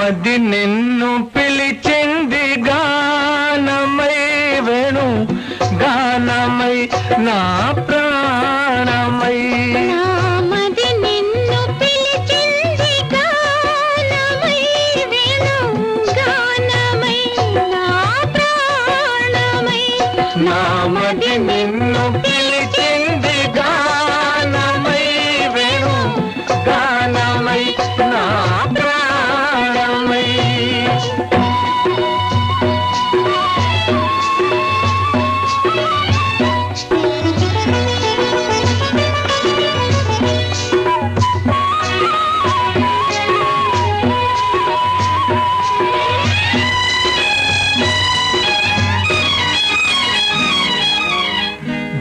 మది నిన్ను పిలిచింది గానమై వేణు గానమై నా ప్రాణమై మది నిన్ను పిలిచింది గానమై వేణు గానమై నా ప్రాణమై నా మది నిన్ను పిలిచింది గానమై వేణు గానమై నా ప్రాణమై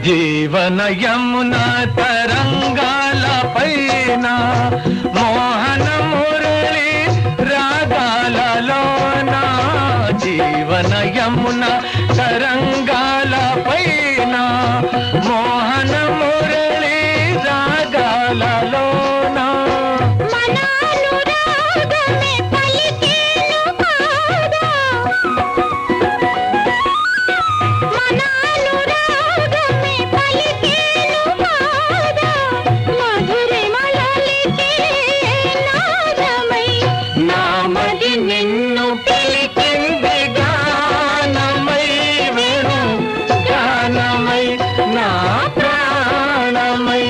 జీవన యమున తరంగాల పైన మోహన మురళి రాగాలలోన జీవన యమున తరంగాల పైన మోహన మురళి రాగాలలోన మనానురాగమే పలికేను కాదా మనానురాగమే పలికేను కాదా మధురిమలలికే నాదమై నా మది నిన్ను పిలిచింది గానమై వేణు గానమై నా ప్రాణమై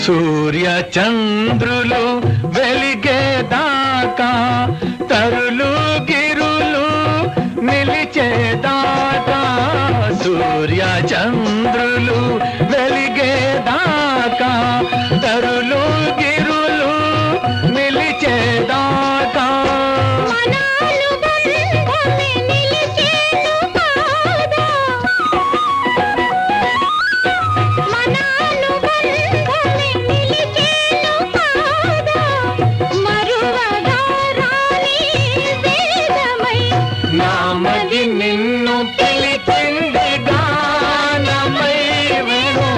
సూర్య చంద్రులు వెలిగేదాకా తరులు గిరులు నిలిచేదాకా సూర్య చంద్రులు వెలిగేదాకా తరులు గిరులు నిలిచేదాకా మనానుబంధమే నిలిచేను కాదా మనానుబంధమే నిలిచేను కాదా మరువగా రాని వేదమై నా మది నిన్ను పిలిచింది గానమై వేణు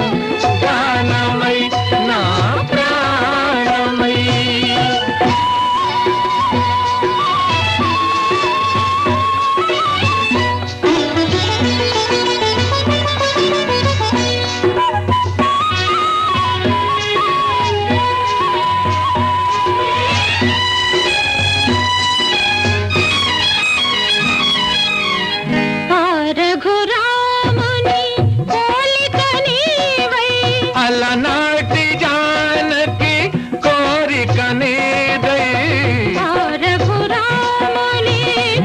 గానమై నా ప్రాణమై ఆ రఘురాముని పోలిక నీవై అలనాటి జానకి కోరిక నీదై ఆ రఘురాముని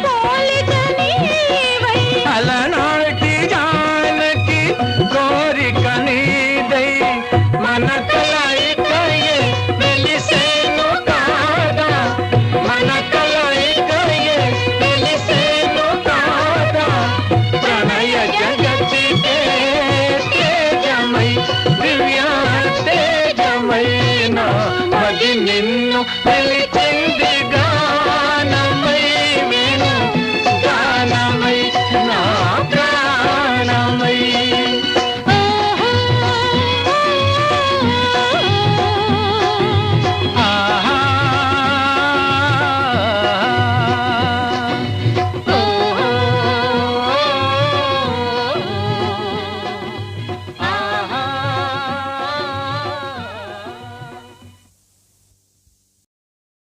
పోలిక నీవై అలనాటి జానకి కోరిక నీదై మన కలయికయే వెలిసేను కాదా మన కలయికయే వెలిసేను కాదా ప్రణయ జగతికే తేజమై దివ్య తేజమై నా మది నిన్ను వెలిచే